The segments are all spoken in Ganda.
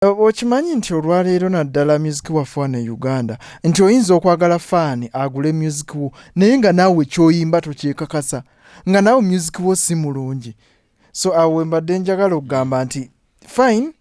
Okimanyi nti olwaleero naddala music waffe wano e Uganda nti oyinza okwagala faani agule music wo naye nga naawe ky'oyimba tokyekakasa nga naawe music wo si mulungi. So awo mbadde njagala okugamba nti fine,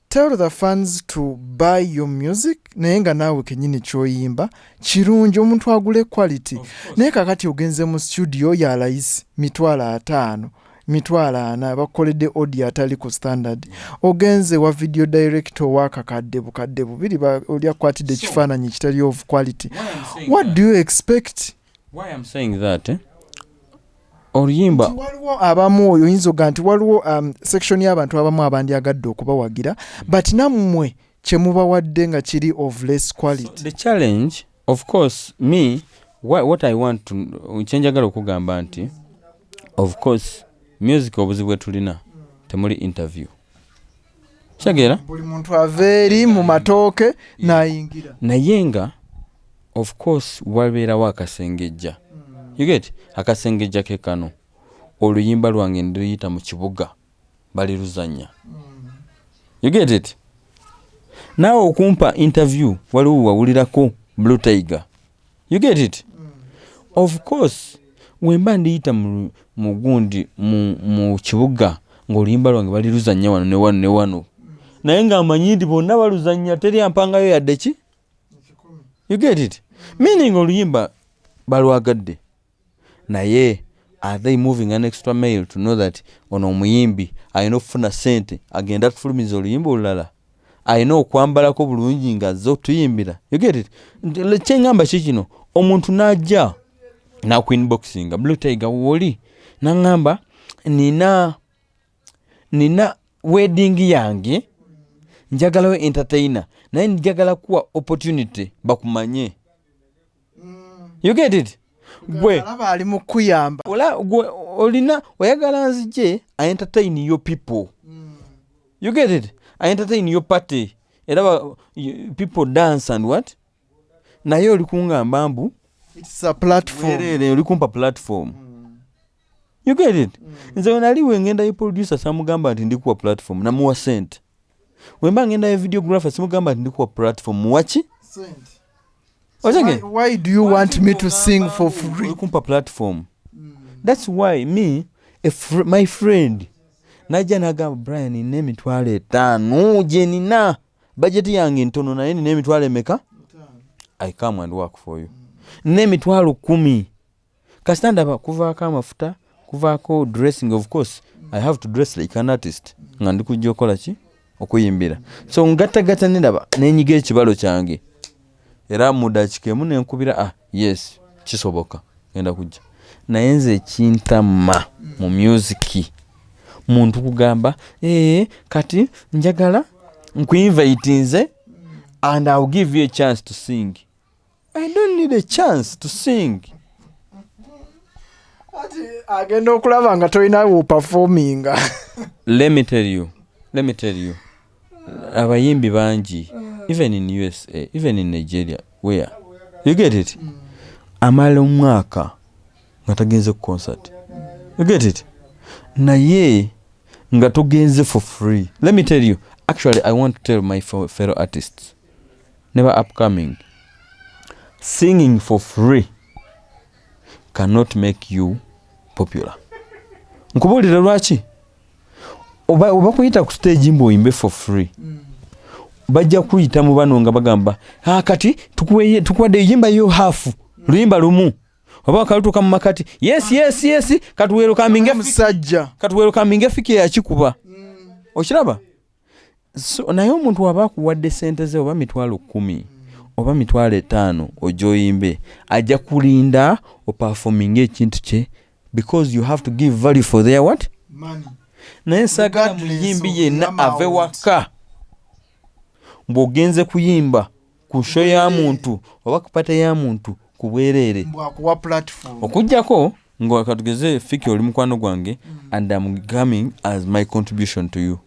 tell the fans to buy your music naye nga naawe kennyini ky'oyimba kirungi omuntu agule quality. Naye kakati ogenze mu studio ya layisi $5,000 $4,000 bakoledde audio atali ku standard. Ogenze wa video director wakakadde bukadde bubiri oli akwatidde ekifaananyi kitali of quality. What do you expect? Why I'm saying that, oluyimba waliwo abamu oyo oyinza oga nti waliwo section y'abantu abamu abandyagadde okubawagira but nammwe kye mubawadde nga kiri of less quality. So the challenge, of course, me, what I want to kyenjagala okugamba nti of course music obuzibu bwe tulina temuli interview. Kyagera buli muntu aveeri mu matooke n'ayingira naye nga of course wabeerawo akasengejja. You get akasengejja ke kano oluyimba lwange ndiyita mu kibuga bali luzanya. You get it? Nawe okumpa interview waliwo wawulirako Blue Tygar. You get it? Of course wemba ndiyita mu gundi mu kibuga ng'oluyimba lwange bali luzanya wano ne wano ne wano naye nga amanyi nti bonna baluzanya teri ampangayo yadde ki. You get it? Meaning oluyimba balwagadde naye are they moving an extra mile to know that ono omuyimbi ayina okufuna sente agenda kufulumiza oluyimba olulala ayina okwambalako bulungi nga azze okutuyimbira. You get it? Kyengamba kikino omuntu n'ajja nakuinboxinga Blue Tygar woli nangamba nina wedding yange njagala we entertainer naye njagala kuwa opportunity bakumanye. You get it? Gwe alaba ali mu kuyamba gwe olina oyagala nzije I entertain your people. You get it? I entertain your party era people dance and what naye oli kungamba mbu it's a platform bwereere oli kumpa platform. You get it? Nze naliwe ngenda yi producer samugamba nti ndikuwa platform namuwa sente. Wemba ngenda ya videographer samugamba nti ndikuwa platform muwachi sente. Why do you want me to sing for free? Kumpa platform. That's why me my friend najja nagamba Brian nina $5,000 je nina budget yange ntono naye nina $5,000 I come and work for you. Nina $10,000 kasitanda kuvaako amafuta kuvaako dressing. Of course I have to dress like an artist nga ndikujja okola ki okuyimbira. So ngattagatta nedaba nenyiga ekibalo kyange era mudakikemu nenkubira yes kisoboka ngenda kujja naye nze ekintama mu music muntu kugamba kati njagala nkuinvite nze and I'll give you a chance to sing. I don't need a chance to sing. Agenda okulaba nga tolinawo performing. Let me tell you abayimbi bangi even in USA, even in Nigeria, where you get it, amala omwaka nga tagenze ku concert. You get it? Naye nga togenze for free. Let me tell you, actually I want to tell my fellow artists, never upcoming, singing for free cannot make you popular. Nkubulira lwaki oba kuyita ku stage mbo oyimbe for free bajja kuyita mu bano nga bagamba kati tukuwadde yimba yo hafu luyimba lumu oba kalutuka mu makati yes katuwero kaminga musajja katuwero kaminga fike ya kikuba okiraba. So naye omuntu waba kuwadde sente ze oba $10,000 oba $5,000 ojoyimbe ajja kulinda o performing ekintu kye because you have to give value for their what money. Naye sagala muyimbi yenna ave waka mbogenze kuyimba ku show ya muntu oba kupata ya muntu ku bwereere mbwakuwa platform okujjako ngo katugeze fiki oli mukwano gwange and I'm coming as my contribution to you.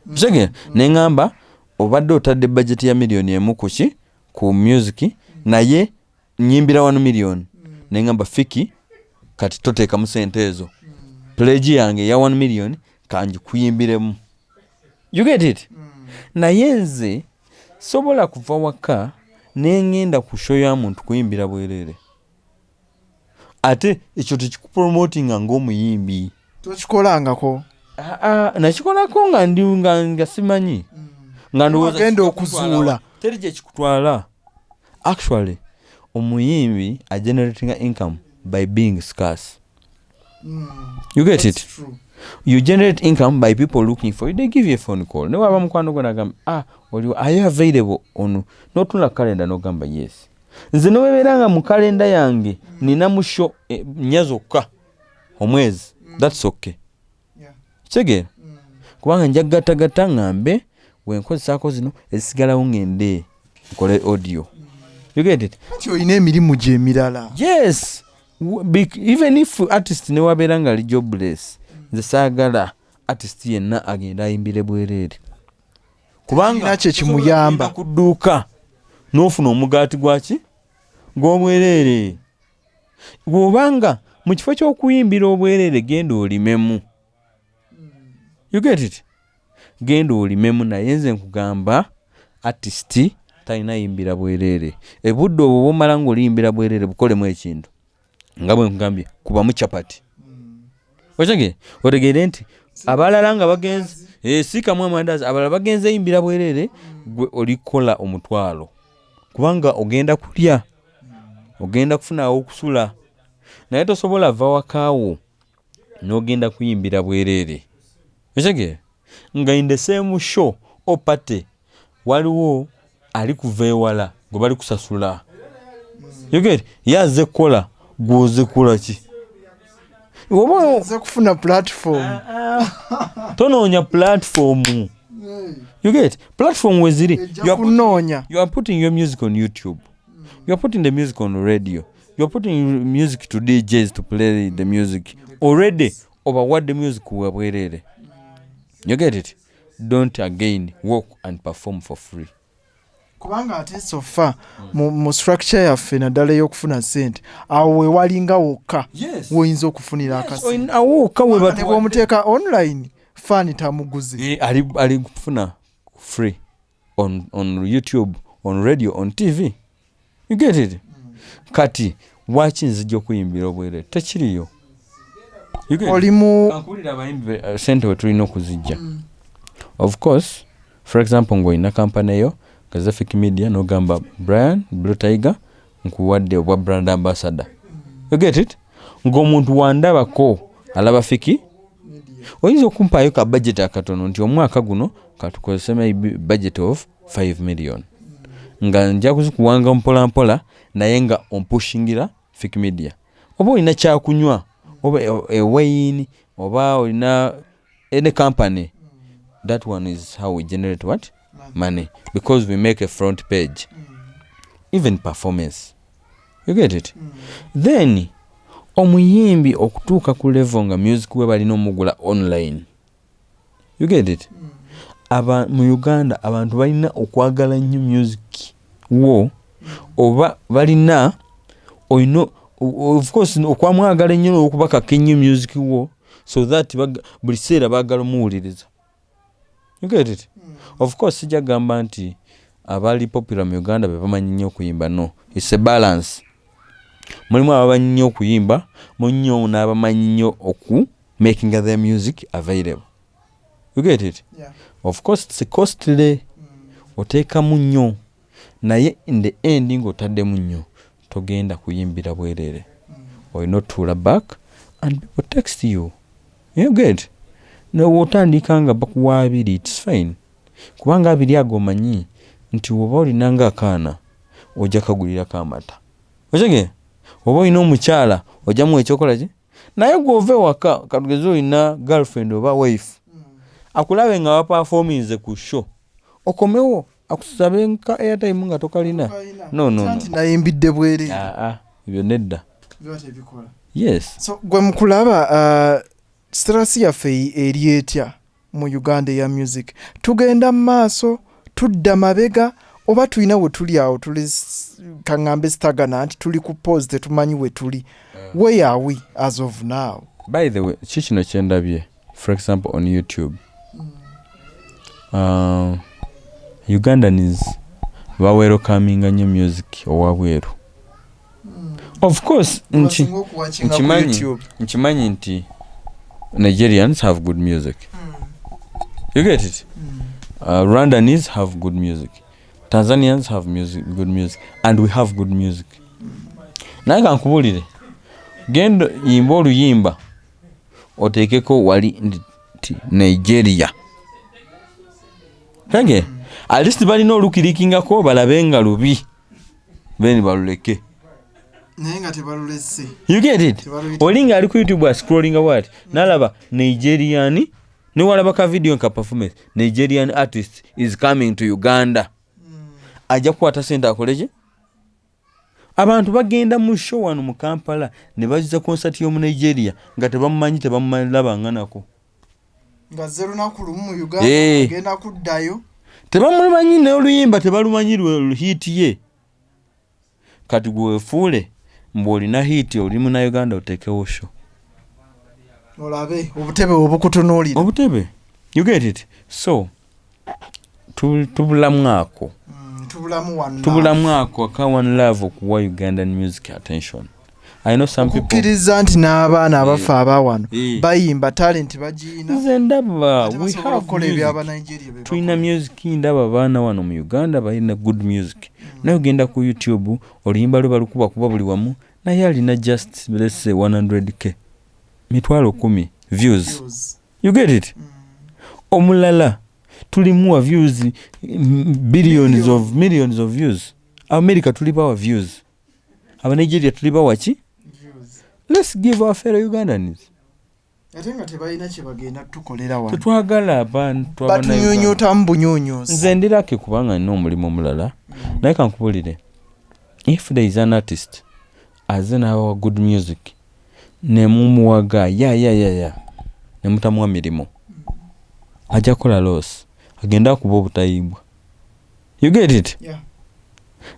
Jege nengamba obadde otadde budget ya $1,000,000 ku music naye nyimbira $1 million nengamba fiki kati toteeka mu sente ezo pledge yange ya $1 million kanji kuyimbiremu. You get it? naye nze sobola kuva waka nengenda ku show ya muntu kuyimbira bwereere ate ekyo tekikupromotinga ng'omuyimbi tokikolangako nakikolako nga simanyi nga ndowooza okuzuula teri gye kikutwala. Actually omuyimbi agenerating income by being scarce. You get it? True. You generate income by people looking for you. They give you a phone call. No waba mukwano gwo nagamba are you available on notula calendar nogamba yes. Nze noweberanga mu kalenda yange nina mu show nyazokka omwezi. That's okay. Yeah. Chege. Kubanga njagattagatta ngambe wenkozesaako zino ezisigalawo ngende nkole audio. You get it? Kati olina emirimu gye emirala. Yes. Even if artist ne wabeera nga ali jobless, nze saagala artist yenna agenda ayimbire bwereere. Kubanga kye kimuyamba ku dduuka n'ofuna omugaati gwaki gw'obwereere. Bw'obanga mu kifo ky'okuyimbira obwereere genda olimemu. You get it? Genda olimemu naye nze nkugamba artist talina yimbira bwereere. Ebudde obwo bw'omala ng'oliyimbira bwereere bukolemu ekintu. Nga bwe nkugambye kubamu chapati. Otegere? Otegere nti abalala nga bagenze sikamu amandazi abalala bagenze yimbira bwereere gwe olikola omutwalo. Kubanga ogenda kulya. Ogenda kufuna okusula. Naye tosobola va wakaawo n'ogenda kuyimbira bwereere. Otegere? Nga in the same show opate waliwo ali kuva ewala gwe bali kusasula. You get? Yaze kola gwoze kola ki? Ze kufuna platform. Tonoonya platform. You get? Platform weziri. You are putting your music on YouTube. You are putting the music on radio. You are putting music to DJs to play the music. Already over what the music we bwereere. You get it? Don't again work and perform for free. Kubanga ate sofa mu structure yaffe naddala y'okufuna ssente awo wewalinga wokka woyinza okufunira akasente. Awokka bw'omuteeka online fani tamuguzi. Ali kufuna free on YouTube, on radio, on TV. You get it? Kati waki nzija okuyimbira obwereere tekiriyo. Olimu kankulira abayimbi ssente we tulina okuzijja. Of course, for example ng'olina kampani eyo Kazafik Media n'ogamba Brian Blue Tygar nkuwadde obwa brand ambassador. You get it? Ng'omuntu wandabako alaba fiki oyinza okumpaayo ka budget akatono nti omwaka guno katukozesemu budget of 5 million. Nga nja kuzikuwanga mpola mpola naye nga ompushingira Fik Media. Oba olina kyakunywa oba wine oba olina any company, that one is how we generate what? Money. Because we make a front page. Even performance. You get it? Then omuyimbi okutuuka ku level nga music we balina omugula online. You get it? Mu Uganda abantu balina okwagala nnyo music wo oba balina of course okwamwagala nnyo okubakaka ennyo music wo so that buli seera baagala omuwuliriza. You get it? Of course sijja gamba nti abali popular mu Uganda be bamanyi nnyo okuyimba. No, it's a balance. Mulimu abamanyi nnyo okuyimba, mulimu n'abamanyi nnyo making their music available. You get it? Yeah. Of course it's costly. Oteekamu nnyo naye in the end ng'otaddemu nnyo togenda kuyimbira bwereere. Olina otuula back and people text you. You get? N'otandika nga bakuwa abiri, it's fine. Kubanga abiri ago omanyi nti oba olinanga akaana ojja kagulirako amata. Okege? Oba olina omukyala ojjamu ekyokola ki? Naye gw'ova ewaka katugeze olina girlfriend oba wife akulabe nga waperforminze ku show okomewo akusabe nka airtime nga tokalina. No. Nayimbidde bwereere. Ebyo nedda. Yes. So gwe mukulaba strasi yaffe eri etya mu Uganda ya music. Tugenda mu maaso tudda mabega oba tulina we tuli awo tuli kaŋŋambe stagana nti tuli ku pause tetumanyi we tuli. Where are we as of now? By the way, kino kyendabye for example on YouTube. Ugandans welcoming new music owabweru. Of course, nchimanyi nti Nigerians have good music. You get it? Rwandans have good music. Tanzanians have good music. And we have good music. Naye kankubulire. Gendo yimba oluyimba. Oteekeko wali nti Nigeria. Kage? At least balina olukirikingako balabe nga lubi. Beni baluleke. Nenga tebalulese. You get it? Olinga ali ku YouTube scrolling what? Nalaba Nigerian ni walaba ka video nka performance. Nigerian artist is coming to Uganda. Aja kwata senta akoleje? Abantu bagenda mu show wano mu Kampala ne baziza concert yo mu Nigeria nga tebamumanyi tebamumalaba nganako. Nga zero nakulu mu Uganda agenda kuddayo. Tebamumanyi ne oluyimba tebalumanyirwe hit ye. Kati gwe fule mboli na hit oli mu na Uganda otekewo show. Olabe obutebe obukutunuulira. Obutebe. You get it? So tubulamwako. Tubulamwako ka one love okuwa Ugandan music attention. I know some people kukkiriza nti n'abaana abafa abawano bayimba talent bagiina. Nze ndaba we have tuina music ndaba abaana wano mu Uganda balina good music. Naye ogenda ku YouTube oluyimba lwe balukuba kuba buli wamu naye alina just let's say 100k mitwalo 10 views. You get it? Omulala tulimuwa views millions of views. America tulibawa views. Aba Nigeria tulibawa ki? Views. Let's give our fellow Ugandans. Atenga tebalina kye bagenda tukolera wano. Twagala abantu batunyonyota mbunyonyozi. Nze ndirake kubanga nno omulimu omulala. Naye kankubulire. If there is an artist as in our good music ne mumuwaga ya ne mutamuwa mirimo aja kola loss agenda kuba obutayimbwa. You get it? Yeah.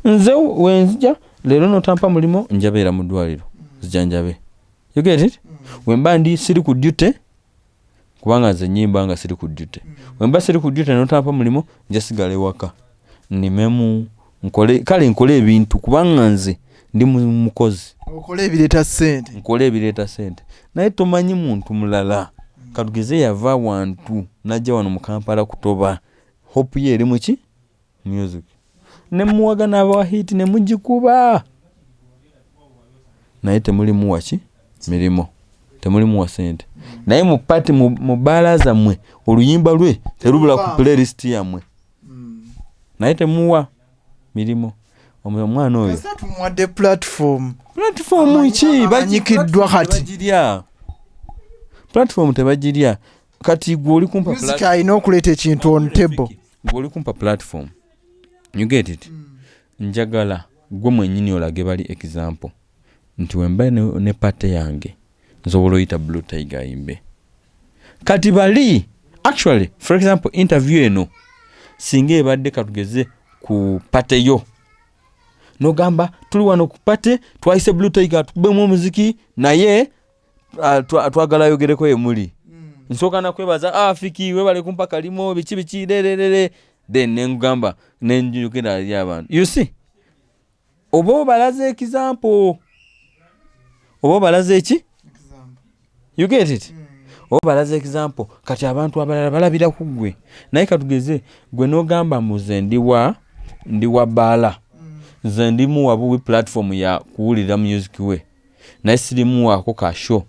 Nze wenzija lero notampa mulimo njabeera mu ddwaliro zijanjabe. You get it? Wemba ndi siri ku duty kubanga nze nyimba nga siri ku duty. Wemba siri ku duty notampa mulimo njasigala ewaka nimemu nkole ebintu kubanga nze ndi mukozi. Okole ebireeta ssente. Nkole ebireeta ssente. Naye tomanyi muntu mulala. Katugeze yava wantu najja wano mu Kampala kutoba. Hope ye eri muki? Music. Ne muwaga n'aba hit ne mugikuba. Naye temulimu waki? Mirimo. Temulimu wa ssente. Naye mu party mu balaza mwe oluyimba lwe terubula ku playlist yamwe. Naye temuwa mirimo. Omwana oyo. Kasa tumuwadde platform. Platform ki banyikiddwa kati. Platform tebagirya. Kati gwe oli kumpa platform. Music ayina okuleeta ekintu on table. Gwe oli kumpa platform. You get it? Njagala gwe mwennyini olage bali example. Nti wemba ne party yange. Nsobola oyita Blue Tygar yimbe. Kati bali actually for example interview eno singa ebadde katugeze ku party yo. No gamba tuli wano ku party twaise Blue Tygar tukubemu muziki naye twagala yogereko emuli. Nsoka na kwebaza afiki we bale kumpa kalimo bichi lelelele then nengamba nenjukira ali abantu. You see? Obo balaze example. Obo balaze eki? You get it? Obo balaze example. Kati abantu abalala balabira kugwe. Naye katugeze gwe no gamba muze ndiwa bala. Nze ndimu wabuwi platform ya kuwulira music we. Naye sirimu wako ka show.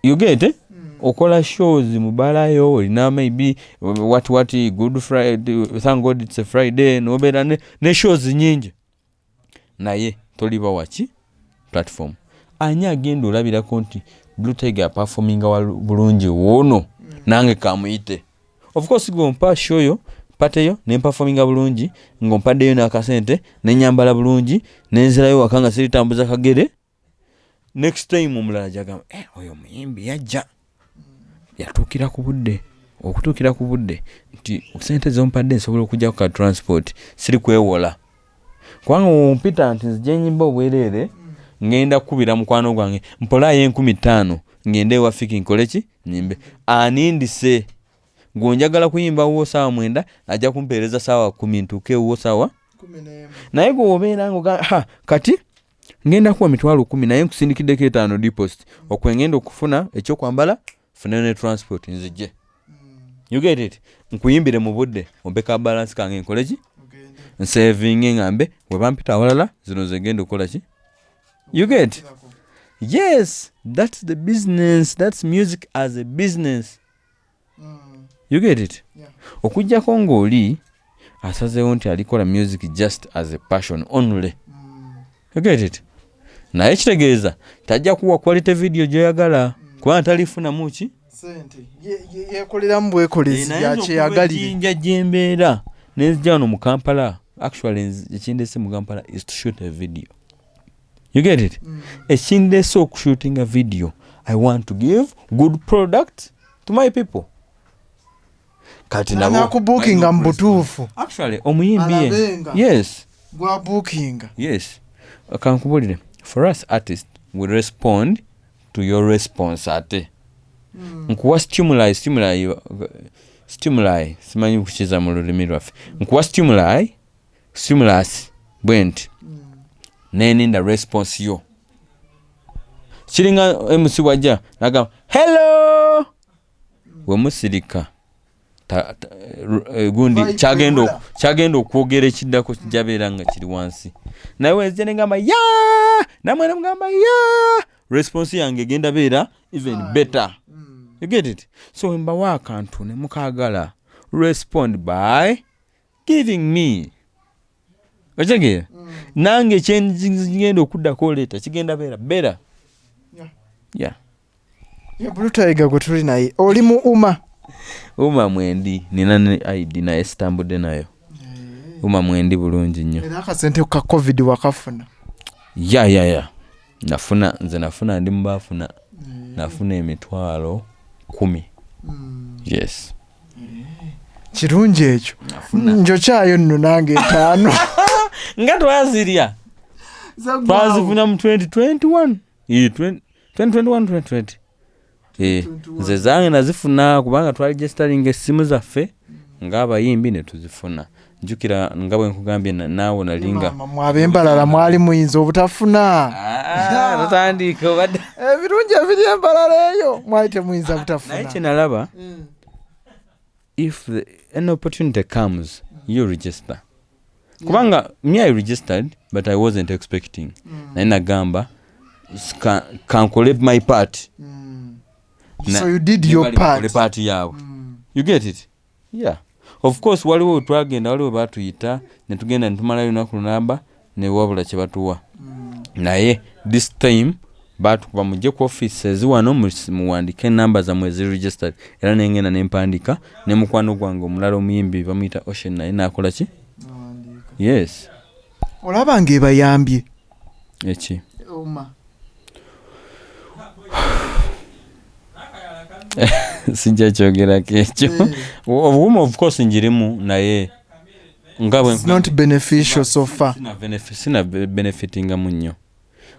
You get it? Okola shows mubala yo olina maybe what good Friday, thank God it's a Friday nobera ne shows nyingi. Naye toliba wachi platform. Anya agenda olabira konti Blue Tygar performing wa bulungi wono nange kamuyite. Of course gompa show yo pate yo ne performing bulungi ngompadde yo nakasente ne nyambala bulungi nenzirayo wakanga siri tambuza kagere. Next time omulala jagamba oyo muyimbi yajja yatukira ku budde okutukira ku budde nti sente zompadde nsobola okujja ku transport siri kwewola kwanga ompita nti njenyimba obwereere ngenda kubira mukwano gwange mpola ye 15 ngende wafiki nkoleki nyimbe anindise gonjagala kuyimba wo sawa 9 ajja kumpeereza sawa 10 ntuke wo sawa 11 naye go obeera ngo kati ngenda kuwa mitwalo 10 naye nkusindikidde 5 deposit okwengenda okufuna ekyo kwambala funa ne transport nzije you get it nkuyimbire mu budde ombeka balance kange nkoleji saving ngambe we bampita walala zino zegenda okola ki you get yes that's the business that's music as a business you get it okujjako ng'oli asazeewo nti alikola music just as a passion only you get it naye kitegeeza tajja kuwa quality video gyoyagala kubanga talifuna muki sente yekoleramu bwekolezi yakyeyagalire jinja jembeera nezija wano mu Kampala actually ekindese mu Kampala is to shoot a video you get it ekindese okushooting a video I want to give good product to my people kati nabo nakubookinga mu butuufu actually omuyimbi yes gwa bookinga yes akankubulire for us artists we respond to your response ate nkuwa stimuli simanyi kukiza mu lulimi lwaffe nkuwa stimulus bwenti neninda response yo kiringa MC wajja nagamba hello wemusirika gundi kyagenda okwogera ekiddako kijabeera nga kiri wansi naye wezije negamba ya namwene mugamba ya response yange egenda beera even better you get it so wembawa akantu ne mukagala respond by giving me okitegera nange kyengenda okuddako leeta kigenda beera better yeah Blue Tygar gwe tuli naye oli mu uma mwendi nina ne ID naye sitambudde nayo uma mwendi bulungi nnyo era akasente ka covid wakafuna ya nafuna ndi mbafuna nafuna emitwalo 10 yes kirungi ekyo njo kyayo nno nange 5 nga twazirya twazifuna mu 2021 2020 nze zange nazifuna kubanga twaregistering essimu zaffe ng'abayimbi ne tuzifuna njukira nga bwe nkugambye naawe nalinga mwabembalala mwali muyinza obutafuna tatandika obadde ebirungi ebiri embalala eyo mwali temuyinza butafuna naye kyenalaba if an opportunity comes you register kubanga me I registered but I wasn't expecting naye nagamba kankole my part so you did your part yawe you get it yeah of course waliwo twagenda waliwo batuyita ne tugenda ne tumalayo lunaku lunamba ne wabula kye batuwa naye this time batukuba mujje ku offices wano muwandike namba zammwe registered era nengenda nempandika ne mukwano gwange omulala omuyimbi bamuyita Ocean naye nakola ki yes olaba ng'ebayambye eki sijja kyogerako ekyo obuuma of course njirimu naye nga bwe not beneficial so far sina benefitinga munnyo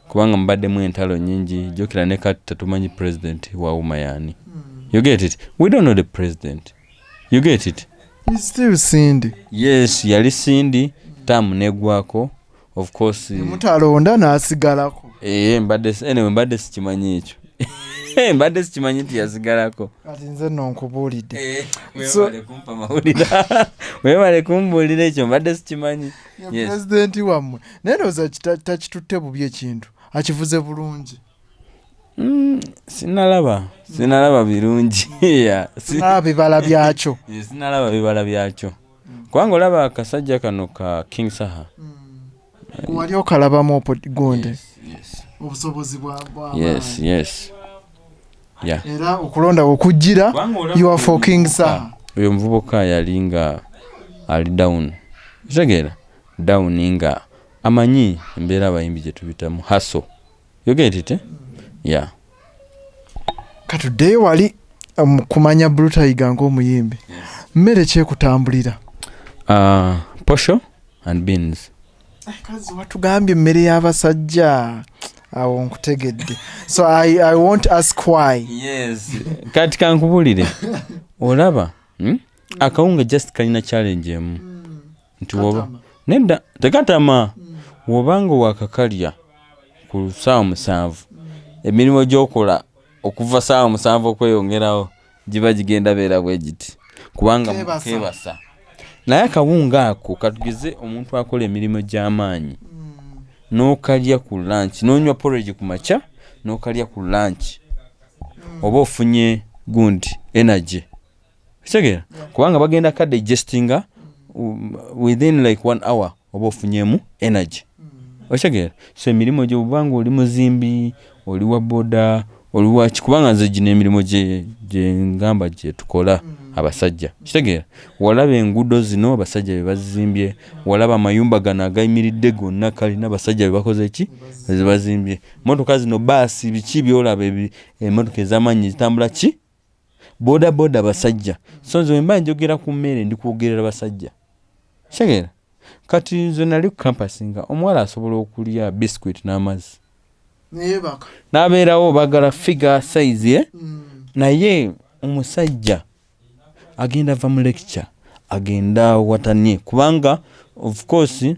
kubanga mbaddemu entalo nyingi jokera ne kati tatumanyi president wa uma yani you get it we don't know the president you get it he's still Cindy yes yali Cindy tam negwako of course mutalonda n'asigalako mbadde sikimanyi ekyo mbadde sikimanyi nti yasigalako kati nze nonkubuulidde webale kumbuulira ekyo mbadde sikimanyi pulezidenti wammwe naye ndowooza takitutte bubi ekintu akivuze bulungi sinalaba birungi sinalaba bibala byakyo sinalaba bibala byakyo kubanga olaba akasajja kano ka King Saha wali okalabamu gundi obusobozi bwa yes yeah era okulonda okujjira you are for King Saha oyo muvubuka yalinga ali down kitegeera down nga amanyi embeera abayimbi gye tubitamu haso you get it yeah katuddeyo wali kumanya Blue Tygar ng'omuyimbi mmere kyekutambulira posho and beans kazi watugambye emmere y'abasajja awo nkutegedde so I won't ask why yes kati kankubulire olaba akawunga just kalina challenge emu nti woba nedda tekatama wobanga wakakalya ku ssaawa 7 emirimu gy'okola okuva ssaawa 7 okweyongerawo giba gigenda beera bwe giti kubanga kebasa naye akawunga ako katugeze omuntu akola emirimu gy'amaanyi n'okalya ku lunch n'onywa porridge ku makya n'okalya ku lunch oba ofunye gundi energy kitegeera kubanga bagenda ka digestinga within like 1 hour oba ofunyemu energy kitegeera so emirimu gye bubanga oli muzimbi oli wa boda oli wa kubanga nze gino emirimu gye ngamba gye tukola abasajja kitegeera walaba enguudo zino abasajja be bazimbye walaba amayumba gano agayimiridde gonna kalina abasajja be bakoze ki bazimbye motoka zino baasi biki byolaba emotoka ez'amaanyi zitambula ki boda basajja so nze mba njogera ku mmere ndi kwogerera basajja kitegeera kati nze nali ku campus nga omuwala asobola okulya biscuit n'amazzi n'abeerawo bagala figure size naye omusajja agenda va mu lecture agenda watanye kubanga of course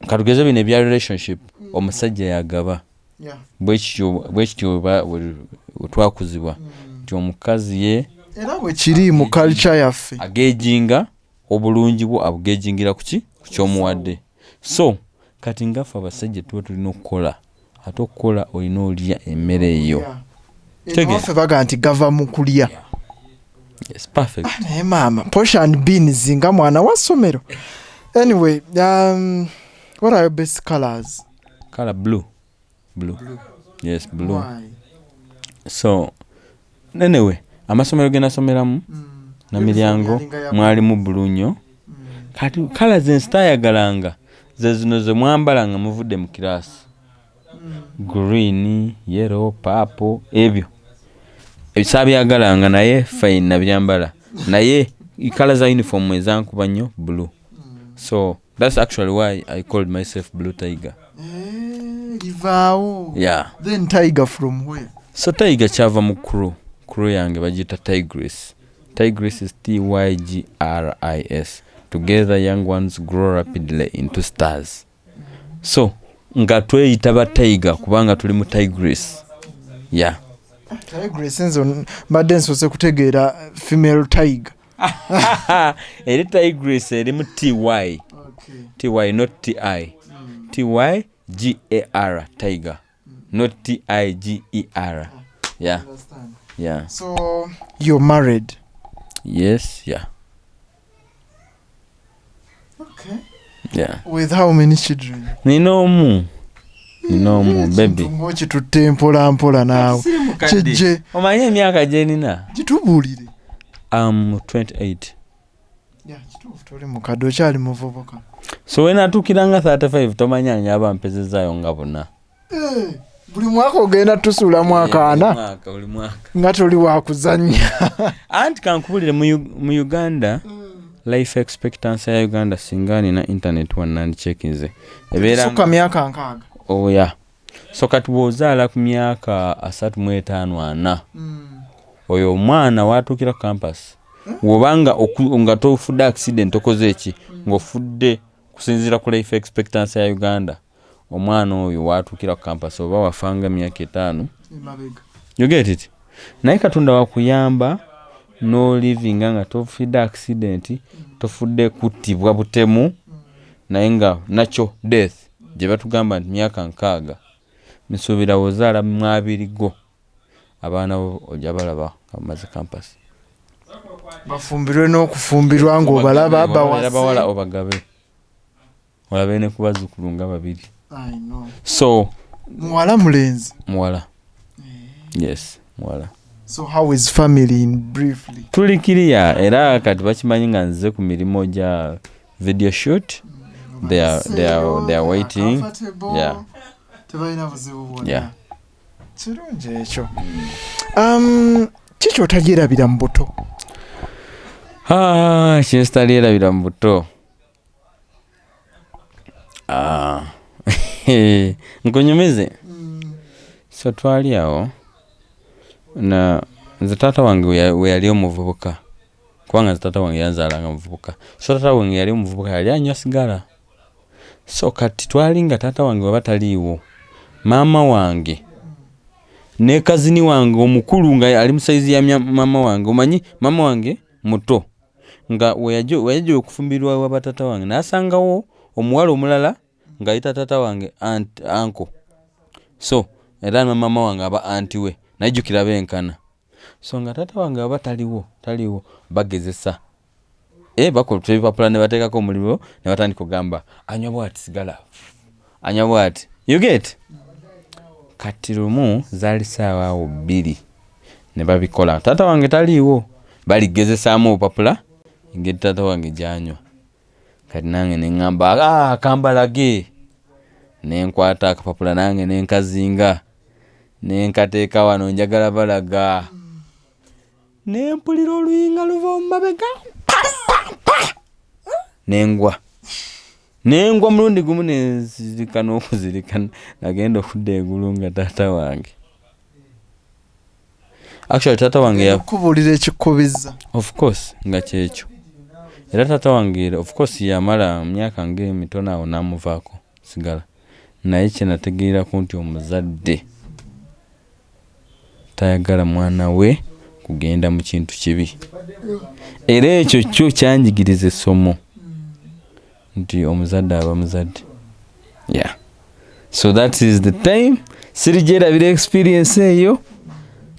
katugeze bino ebya relationship omusajja yagaba bwekityo twakuzibwa nti omukazi ye era bwe kiri mu culture yaffe agejinga obulungi bwo abugejingira ku kyomuwadde so kati ngaffe abasajja tuba tulina okukola ate okukola olina olya emmere eyo ffe baga nti gava mu kulya. Yes, perfect. Naye maama posh and beans nga mwana wa ssomero. Anyway, what are your best colors? Color blue. Yes, blue. Why? So anyway, amasomero gena someramu na miryango mwalimu blue nnyo. Kati colors ensitayagalanga ze zino ze mwambalanga muvudde mu class. Green, yellow, purple, ebyo ebisabyagalanga naye fine nabyambala naye colors za uniform ezankuba nnyo blue. So that's actually why I called myself Blue Tygar. Livao. Yeah. Then Tygar from where? So Tygar chava mu crew yange bagita Tigris. Tigris is Tygris. Together young ones grow rapidly into stars. So nga tweyita ba Tygar kubanga tuli mu Tigris. Yeah. Tigris enzo mbadde nsose kutegeera female tiger. Eri Tigris eri mu TY. Okay. TY not TI. TYGAR Tygar. Not TIGER. Yeah. Understand. Yeah. So you're married? Yes, yeah. Okay. Yeah. With how many children? Ninomu baby. Ngochi tutte mpola naawe. Kyeje. Omanye emyaka gye nina? Gitubuulire. 28. Yeah, kituufu toli mukadde okyali muvubuka. So we natuukiranga 35 tomanya nyaba mpezezaayo nga bonna. Buli mwaka ogenda tusuula mwaka ana. Buli mwaka. Nga toli wakuzannya. Anti kankubulire mu Uganda life expectancy ya Uganda singa nina internet wanandi checkinze. Ebeera suka myaka 6. Oh yeah. So kati bw'ozaala ku myaka 35 oyo omwana watuukira campus wobanga nga tofudde accident okoze eki ng'ofudde kusinziira ku life expectancy ya Uganda omwana oyo watuukira campus oba wafanga myaka 5 you get it. Naye Katonda wakuyamba no living nga tofudde accident tofudde kuttibwa butemu naye nga natural death gye batugamba nti myaka 6 nsuubira wozaala mu 2 go abaana ojja balaba bamaze campus bafumbirwe n'okufumbirwa ng'obalaba bawala obagabe olabe ne kubazzukulu nga 2. So muwala mulenzi? Muwala. Yes, muwala. So how is family in briefly? Tulikiriya era kati bakimanyi nga nze ku mirimu gya video shoot. They are waiting. Yeah. Tebalina buzibu bwonna. Yeah. Kirungi ekyo. Kiki otagyerabira mu buto? Kyesitalyerabira mu buto. Nkunyumize. So twali awo na nze taata wange we yali omuvubuka kubanga tata wange yanzalanga muvubuka so tata wange yali muvubuka yali anywa sigala so kati twalinga tata wange waba taliiwo maama wange ne kazini wange omukulu nga ali musaizi ya maama wange omanyi maama wange muto nga weyaje okufumbirwa wa batata wange nasangawo omuwala omulala nga ayita tata wange anko so era maama wange aba anti we najjukira benkana so nga tata wange aba taliwo bagezesa bakola ebipapula ne bateekako omuliro ne batandika okugamba anywa bwati sigala anywa bwati you get kati lumu zaali saawa awo 2 ne babikola tata wange taliiwo baligezesaamu obupapula engeri tata wange gyanywa kati nange ne ŋŋamba kambalage ne nkwata akapapula nange ne nkazinga ne nkateeka wano njagala balaga ne mpulira oluyinga luva mu mabega nengwa mulundi gumu nenzirika n'okuzirika nagenda okudda egulu nga tata wange actually tata wange yakubulira ekikubiza of course nga kyekyo era tata wange of course yamala myaka ng'emitono awo namuvaako sigala naye kyenategeerako nti omuzadde tayagala mwana we kugenda mu kintu kibi era ekyo kyo kyanjigiriza essomo nti omuzadde aba muzadde yeah so that is the time sirigyerabira experience eyo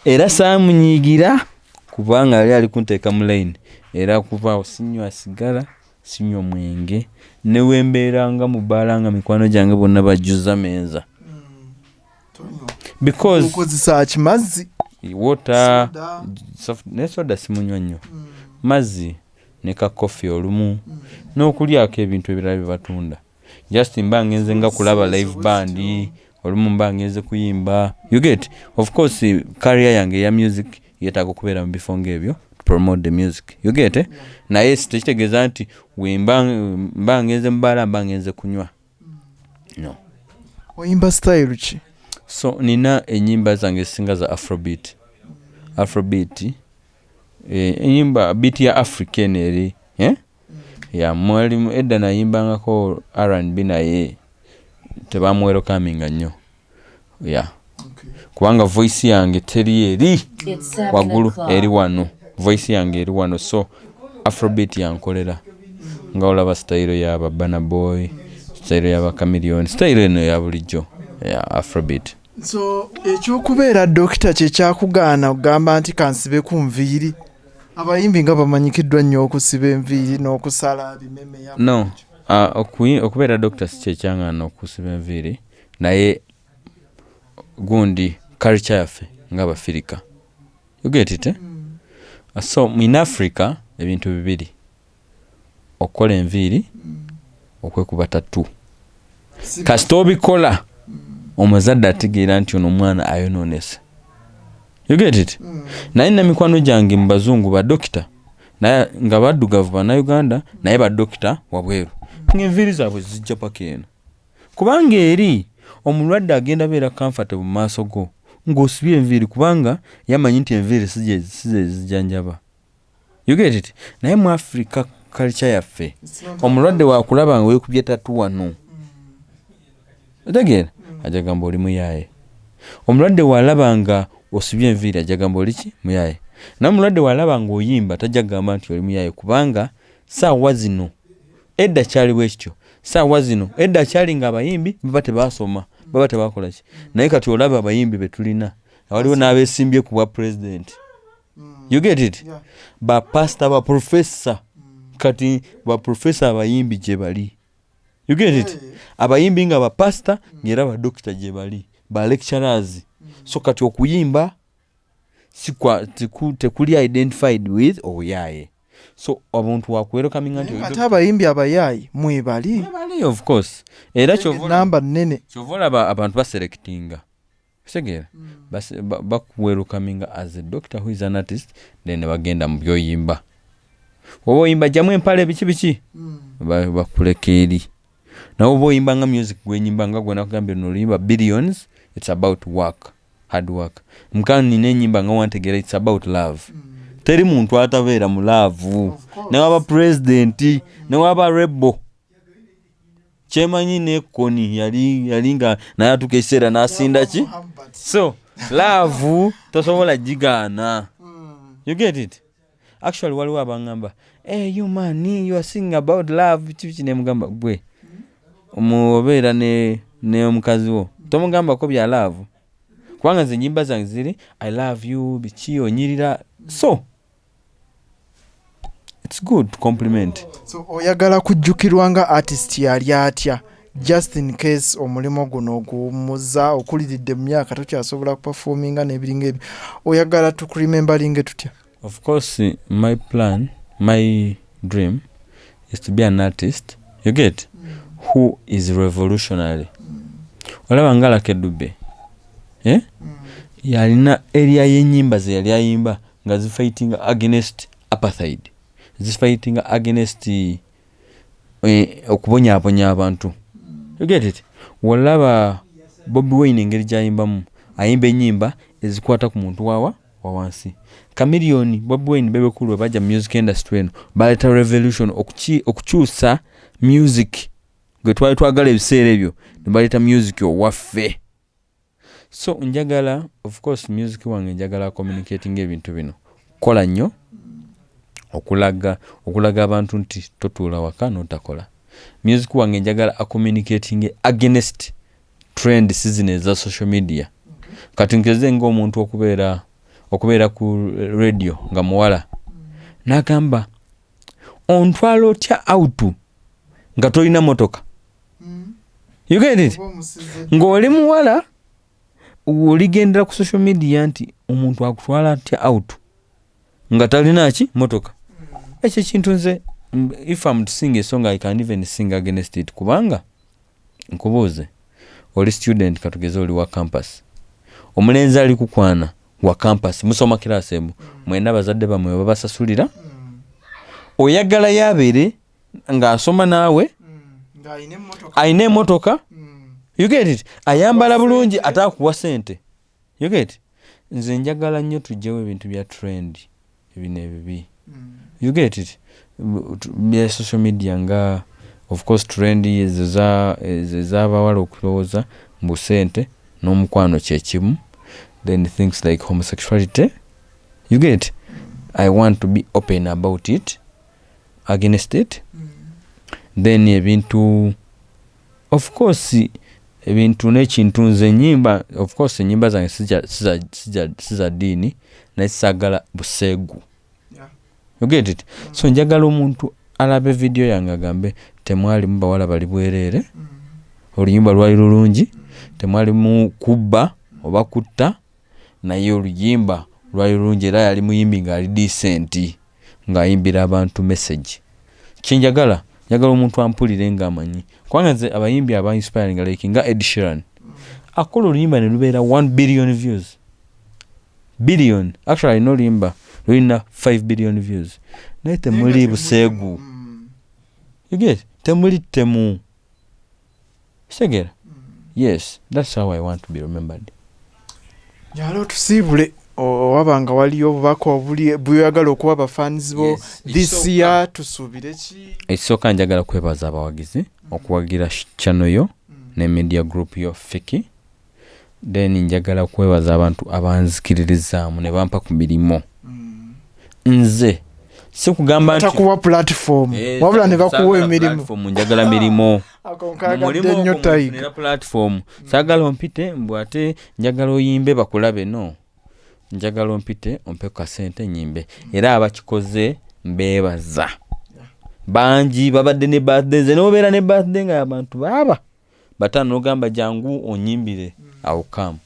era saamunyiigira kubanga yali ali kunteeka mu line era kuva sinywa sigala sinywa mwenge ne wembeeranga mu bbaala nga mikwano gyange bonna bajjuza menza because okozesa kimazzi water ne soda simunywa nnyo mazzi ne ka coffee olumu n'okulyako ebintu ebirala bye batunda just mba ngenze nga kulaba live band olumu mba ngenze kuyimba you get of course career yange ya music yetaaga okubeera mu bifo ng'ebyo to promote the music you get naye tekitegeeza nti mba ngenze mubaala mba ngenze kunywa no oyimba style ki so nina ennyimba zange singa za afrobeat enyimba beat ya african eri ya mwalimu edda nayimbangako R&B naye tebamwerokaminga nnyo kubanga voice yange teri eri waggulu eri wano voice yange eri wano so afrobeat yankolera nga olaba style yaba Burna Boy style yaba Chameleone style eno ya bulijjo ya afrobeat so ekyokubeera dokita kyekyakugaana okugamba nti kansibe ku nviiri abayimbi nga bamanyikiddwa nnyo okusiba enviiri n'okusala bimeme ya no okubeera dokita si kyekyaŋŋaana okusiba enviiri naye gundi culture yaffe ng'Abafirika you get it so in Africa ebintu bibiri okukola enviiri okwekuba tattoo kasita obikola omuzadde ategeera nti ono omwana ayonoonese you get it naye namikwano gyange mu bazungu badokita naye nga baddugavu bannayuganda naye badokita wabweru ng'enviiri zaabwe zijja paka eno kubanga eri omulwadde agenda beera comfortable mu maaso go ng'osibye enviiri kubanga yamanyi nti enviiri size zijanjaba you get it naye mu Africa culture yaffe omulwadde waakulaba nga weekubye tatu wano otegeera ajagamba oli muyaye omulwadde walaba nga osibye enviiri ajagamba oli ki muyaye naye omulwadde walaba nga oyimba tajagamba nti oli muyaye kubanga saawa zino edda kyaliwo ekityo saawa zino edda kyali nga abayimbi baba tebasoma baba tebakola ki naye kati olaba abayimbi betulina waliwo n'abeesimbye ku bwa president you get it bapasita baprofesa kati baprofesa abayimbi gye bali you get it abayimbi nga bapasita ng'era badokita gye bali balecturers so kati okuyimba tekuli identified with obuyaye so abantu wakwerokaminga nti ate abayimbi abayayi mwebali of course era namba nnene kyovolaba abantu baselectinga kisegeera bakuwerokaminga as a doctor who is an artist then bagenda mu byoyimba oba oyimba jamu empale biki bakuleka eri nawe oba oyimba nga music gwenyimba nga gwe nakugambye nolimba billions it's about work hard work mukani nina enyimba nga wantegera it's about love teri muntu atabeera mu love ne waba president ne waba rebel kyemanyi ne Koni yali nga naye atuka ekiseera n'asinda ki so love tosobola gigaana you get it actually waliwo abangamba hey you man you are singing about love kiki ne mugamba gwe omubeera ne omukazi wo tomugamba ko bya love kubanga nze nyimba zange ziri I love you biki onyirira so it's good to compliment. So oyagala kujjukirwa nga artist yali atya just in case omulimo guno ogumuza okuliridde mu myaka tokyasobola kuperforminga n'ebiringa ebyo oyagala tukurememberinge tutya? Of course my plan, my dream is to be an artist, you get, who is revolutionary. Olaba nga Lucky Dube yalina area y'ennyimba ze yali ayimba nga zifighting against apartheid, zifighting against okubonyaabonya abantu. You get it? Walaba Bobi Wine engeri gyayimbamu ayimba ennyimba ezikwata ku muntu wa wansi. Chameleone Bobi Wine bebekulu bajja music industry eno baleta revolution okukyusa music gwe twali twagala ebiseera ebyo ne baleta music owaffe. So njagala of course music wange njagala communicating ebintu bino kola nnyo okulaga abantu nti totuula waka n'otakola. Music wange njagala communicating against trend season za social media. Kati nkeze ng'omuntu okubeera ku radio nga muwala n'agamba ontwala otya out nga tolina motoka. You get it? Ng'oli muwala oligendera ku social media nti omuntu akutwala atya out nga talina ki motoka. Ekyo kintu nze if I'm to sing a song I can't even sing against it kubanga nkubuuze oli student katugeze oli wa campus omulenzi ali kukwana wa campus musoma class emu mwenda bazadde bamwe babasasulira oyagala yabeere nga asoma naawe aine motoka. You get it? Ayambala bulungi atakuwa sente. You get it? Nze njagala nnyo tujjewo ebintu bya trend ebine ebibi. You get it? Bya social media nga of course trend ez'abawala okulowooza mbu sente n'omukwano kyekimu. Then things like homosexuality. You get it? I want to be open about it, against it. Then ebintu of course ebintu n'ekintu nze ennyimba of course ennyimba zange siza ddiini naye sagala buseegu. You get it? So njagala omuntu alabe video yange agambe temwali mu bawala bali bwereere, oluyimba lwali lulungi, temwali mu kubba oba kutta, naye oluyimba lwali lulungi era yali muyimbi ng'ali decent ng'ayimbira abantu message. Kinjagala njagala omuntu ampulire ng'amanyi kubanga nze abayimbi aba inspiring like nga Ed Sheeran akola oluyimba ne lubeera 1 billion views. Billion actually no oluyimba lulina 5 billion views naye temuli buseegu. You get temuli temu segera. Yes, that's how I want to be remembered. Yalo tusiibule wabanga waliyo obubaka buyagala okuba abafans bo this year tusuubire ki? Ekisooka njagala kwebaza abawagizi okuwagira channel yo ne media group yo Fiki. Then njagala kwebaza abantu abanzikiririzaamu ne bampa ku mirimu. Nze si kugamba nti takuwa platform wabula ne bakuwa emirimu. Njagala mirimu mulimu nnyo Tygar platform. Saagala ompite mbu ate njagala oyimbe bakulabe no. Njagala ompite ompe ka sente nyimbe era abakikoze mbebaza banji babadde ne birthday ze nobeera ne birthday nga abantu baba batano ogamba jangu onyimbire awukamu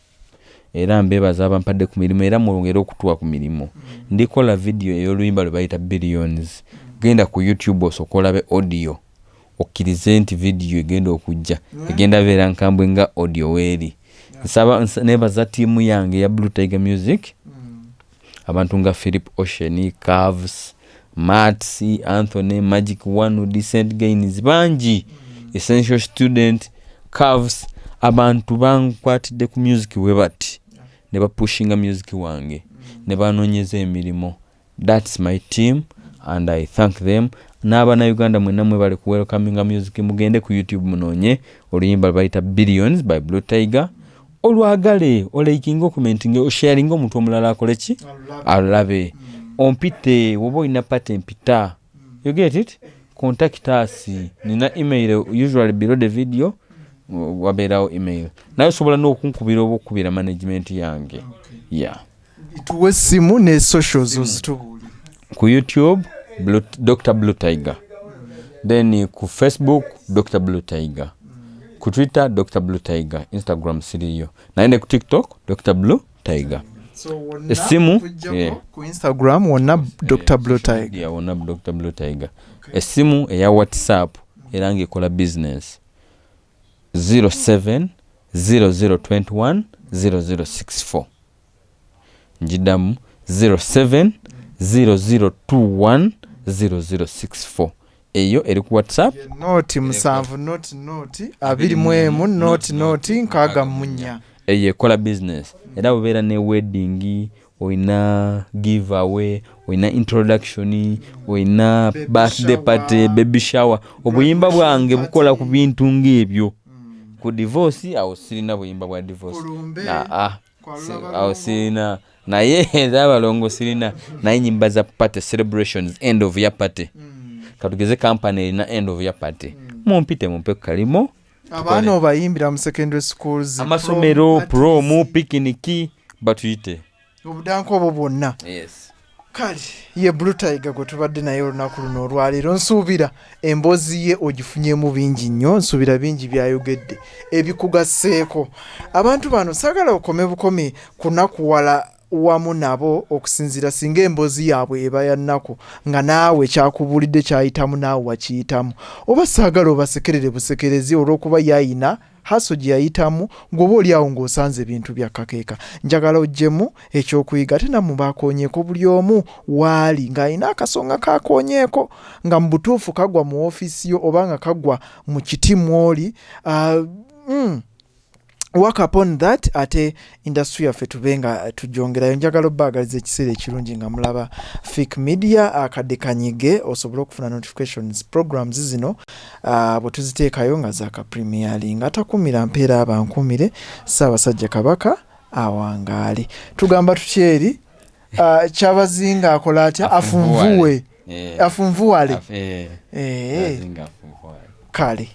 era mbebaza abampadde ku mirimu era mwongera okutuwa ku mirimu. Ndikola video ey'oluyimba lwe bayita billions. Genda ku YouTube osokolabe audio okkirize nti video egenda okujja egenda beera nkambwe nga audio weeri. Nsaba nebaza tiimu yange ya Blue Tygar Music abantu nga Philip Ocean, Cavs, Mats, Anthony, Magic One, Decent Gains banji, Essential Student, Cavs, abantu bankwatidde ku music we bati ne bapushinga music wange ne banoonyeza emirimu That's my team and I thank them. N'abana Uganda mwenna mwe bali ku welcoming music, mugende ku YouTube munonye oluyimba bayita Billions by Blue Tygar. Olwagale olaikinga commenting osharinga omuntu omulala akole ki alabe ompite wobo ina pate mpita. You get it? Contact us. Nina email usually below the video. Waberao email. Nayo sobola n'okunkubira obukubira management yange. Yeah. Ituwe simu ne socials ozitubuli. Ku YouTube Dr. Blue Tygar. Then ku Facebook Dr. Blue Tygar. Ku Twitter Dr. Blue Tygar. Instagram siriyo. Naende ku TikTok Dr. Blue Tygar. So esimu ku Instagram wonna Dr. Blue Tygar. Yeah, wonna Dr. Blue Tygar. Esimu eya WhatsApp erange kola business 07 0021 0064. Njidamu 07 0021 0064. Eyo eri ku WhatsApp. Noti musanvu noti abiri mwemu noti nkaga munya. Eyo kola business. Era bubera ne wedding, oina giveaway, oina introduction, oina birthday party, baby shower. Obuyimba bwange bukola ku bintu ng'ebyo. Ku divorce awo sirina buyimba bwa divorce. Awo sirina. Naye z'abalongo sirina. Naye nyimba za party celebrations, end of year party. Katugeze company na end of year party. Mumpe kalimo. Abaana obayimbira mu secondary schools. Amasomero, promo, picnic, batuyite. Obudanko obwo bwonna. Yes. Kale ye Blue Tygar gwe tubadde naye olunaku luno olwaleero, nsuubira emboozi ye ogifunyemu bingi nnyo, nsuubira bingi byayogedde ebikugasseeko. Abantu bano saagala okome bukome kunakuwala wamu nabo okusinziira singa emboozi yaabwe eba ya nnaku nga naawe kyakubuulidde kyayitamu naawe wakiyitamu, oba saagala obasekerere busekerezi olw'okuba yayina haso gye yayitamu ng'oba oli awo ng'osanze ebintu bya kakeeka. Njagala oggyemu ekyokuyiga ate nammwe baakoonyeeko buli omu waali ng'alina akasonga kaakoonyeeko nga mu butuufu kagwa mu ofiisi yo oba nga kagwa mu kiti mw'oli. Work upon that ate industry yaffe tube nga tujongerayo. Njagala obbaagaliza ekiseera ekirungi nga mulaba Fik Media akadde kanyige osobole okufuna notifications programs zino bwe tuziteekayo nga zaaka premiering. Atakumira mpeera abankumire, Ssaabasajja Kabaka awangaale. Tugamba tukyeri kyabazinga akola atya afunvuwe afunvuwale kale.